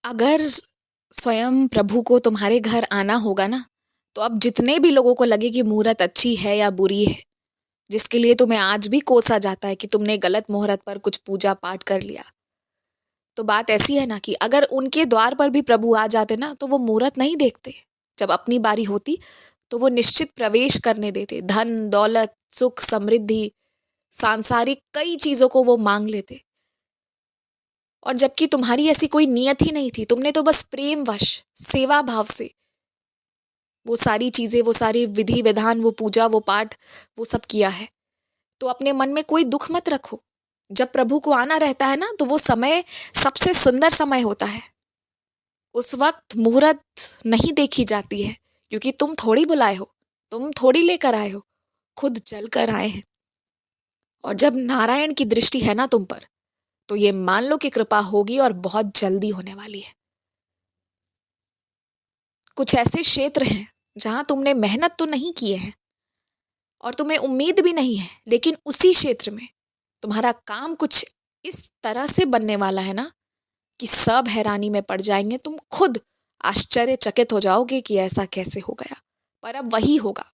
अगर स्वयं प्रभु को तुम्हारे घर आना होगा ना, तो अब जितने भी लोगों को लगे कि मुहूर्त अच्छी है या बुरी है, जिसके लिए तुम्हें आज भी कोसा जाता है कि तुमने गलत मुहूर्त पर कुछ पूजा पाठ कर लिया, तो बात ऐसी है ना कि अगर उनके द्वार पर भी प्रभु आ जाते ना, तो वो मुहूर्त नहीं देखते। जब अपनी बारी होती तो वो निश्चित प्रवेश करने देते। धन दौलत सुख समृद्धि सांसारिक कई चीजों को वो मांग लेते। और जबकि तुम्हारी ऐसी कोई नियत ही नहीं थी, तुमने तो बस प्रेम वश सेवा भाव से वो सारी चीजें, वो सारी विधि विधान, वो पूजा, वो पाठ, वो सब किया है। तो अपने मन में कोई दुख मत रखो। जब प्रभु को आना रहता है ना, तो वो समय सबसे सुंदर समय होता है। उस वक्त मुहूर्त नहीं देखी जाती है, क्योंकि तुम थोड़ी बुलाए हो, तुम थोड़ी लेकर आए हो, खुद चल कर आए हैं। और जब नारायण की दृष्टि है ना तुम पर, तो ये मान लो कि कृपा होगी और बहुत जल्दी होने वाली है। कुछ ऐसे क्षेत्र हैं जहां तुमने मेहनत तो नहीं की है और तुम्हें उम्मीद भी नहीं है, लेकिन उसी क्षेत्र में तुम्हारा काम कुछ इस तरह से बनने वाला है ना कि सब हैरानी में पड़ जाएंगे। तुम खुद आश्चर्यचकित हो जाओगे कि ऐसा कैसे हो गया। पर अब वही होगा,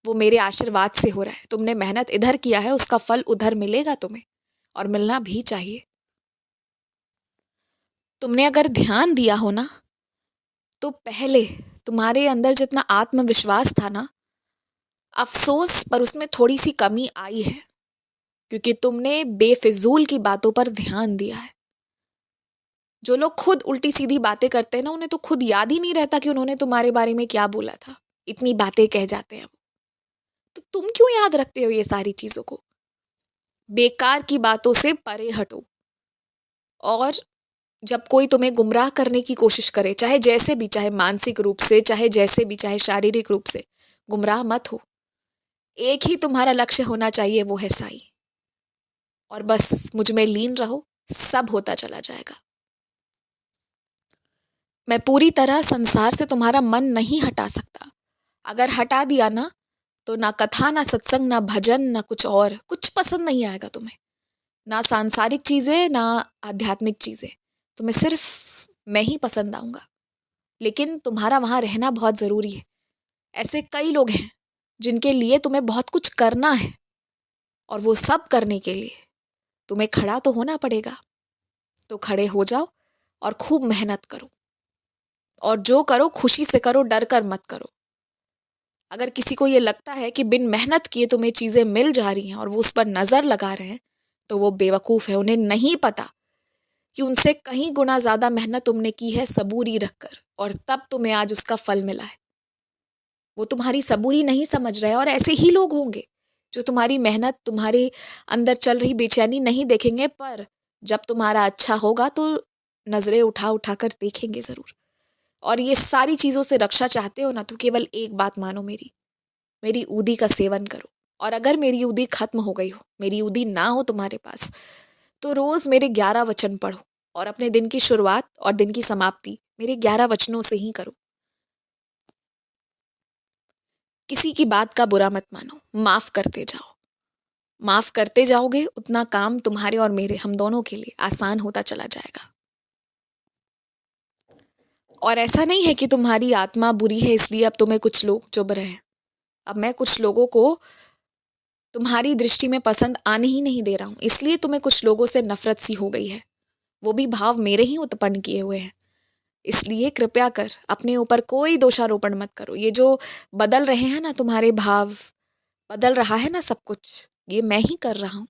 वो मेरे आशीर्वाद से हो रहा है। तुमने मेहनत इधर किया है, उसका फल उधर मिलेगा तुम्हें, और मिलना भी चाहिए। तुमने अगर ध्यान दिया हो ना, तो पहले तुम्हारे अंदर जितना आत्मविश्वास था ना, अफसोस पर उसमें थोड़ी सी कमी आई है, क्योंकि तुमने बेफिजूल की बातों पर ध्यान दिया है। जो लोग खुद उल्टी सीधी बातें करते हैं ना, उन्हें तो खुद याद ही नहीं रहता कि उन्होंने तुम्हारे बारे में क्या बोला था। इतनी बातें कह जाते हैं। तो तुम क्यों याद रखते हो ये सारी चीजों को? बेकार की बातों से परे हटो। और जब कोई तुम्हें गुमराह करने की कोशिश करे, चाहे जैसे भी, चाहे मानसिक रूप से, चाहे जैसे भी, चाहे शारीरिक रूप से, गुमराह मत हो। एक ही तुम्हारा लक्ष्य होना चाहिए, वो है साई। और बस मुझ में लीन रहो, सब होता चला जाएगा। मैं पूरी तरह संसार से तुम्हारा मन नहीं हटा सकता। अगर हटा दिया ना, तो ना कथा, ना सत्संग, ना भजन, ना कुछ और कुछ पसंद नहीं आएगा तुम्हें। ना सांसारिक चीजें, ना आध्यात्मिक चीजें। तुम्हें सिर्फ मैं ही पसंद आऊंगा। लेकिन तुम्हारा वहां रहना बहुत जरूरी है। ऐसे कई लोग हैं जिनके लिए तुम्हें बहुत कुछ करना है, और वो सब करने के लिए तुम्हें खड़ा तो होना पड़ेगा। तो खड़े हो जाओ और खूब मेहनत करो, और जो करो खुशी से करो, डर कर मत करो। अगर किसी को ये लगता है कि बिन मेहनत किए तुम्हें चीजें मिल जा रही हैं और वो उस पर नजर लगा रहे हैं, तो वो बेवकूफ है। उन्हें नहीं पता कि उनसे कहीं गुना ज्यादा मेहनत तुमने की है सबूरी रखकर, और तब तुम्हें आज उसका फल मिला है। वो तुम्हारी सबूरी नहीं समझ रहे, और ऐसे ही लोग होंगे जो तुम्हारी मेहनत, तुम्हारे अंदर चल रही बेचैनी नहीं देखेंगे, पर जब तुम्हारा अच्छा होगा तो नजरें उठा उठा कर देखेंगे जरूर। और ये सारी चीजों से रक्षा चाहते हो ना, तो केवल एक बात मानो, मेरी मेरी ऊदी का सेवन करो। और अगर मेरी ऊदी खत्म हो गई हो, मेरी ऊदी ना हो तुम्हारे पास, तो रोज मेरे 11 वचन पढ़ो, और अपने दिन की शुरुआत और दिन की समाप्ति मेरे 11 वचनों से ही करो। किसी की बात का बुरा मत मानो, माफ करते जाओ। माफ करते जाओगे, उतना काम तुम्हारे और मेरे, हम दोनों के लिए आसान होता चला जाएगा। और ऐसा नहीं है कि तुम्हारी आत्मा बुरी है इसलिए अब तुम्हें कुछ लोग चुभ रहे हैं। अब मैं कुछ लोगों को तुम्हारी दृष्टि में पसंद आने ही नहीं दे रहा हूं, इसलिए तुम्हें कुछ लोगों से नफरत सी हो गई है। वो भी भाव मेरे ही उत्पन्न किए हुए हैं। इसलिए कृपया कर अपने ऊपर कोई दोषारोपण मत करो। ये जो बदल रहे हैं ना तुम्हारे भाव, बदल रहा है ना सब कुछ, ये मैं ही कर रहा हूं।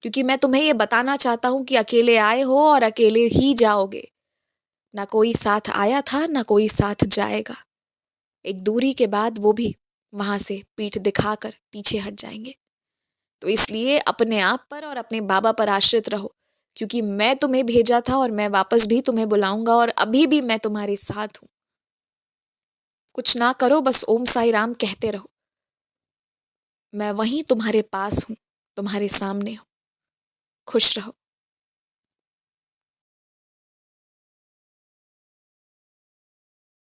क्योंकि मैं तुम्हें ये बताना चाहता हूं कि अकेले आए हो और अकेले ही जाओगे। ना कोई साथ आया था, ना कोई साथ जाएगा। एक दूरी के बाद वो भी वहां से पीठ दिखाकर पीछे हट जाएंगे। तो इसलिए अपने आप पर और अपने बाबा पर आश्रित रहो, क्योंकि मैं तुम्हें भेजा था और मैं वापस भी तुम्हें बुलाऊंगा, और अभी भी मैं तुम्हारे साथ हूं। कुछ ना करो, बस ओम साई राम कहते रहो। मैं वहीं तुम्हारे पास हूं, तुम्हारे सामने हूं। खुश रहो।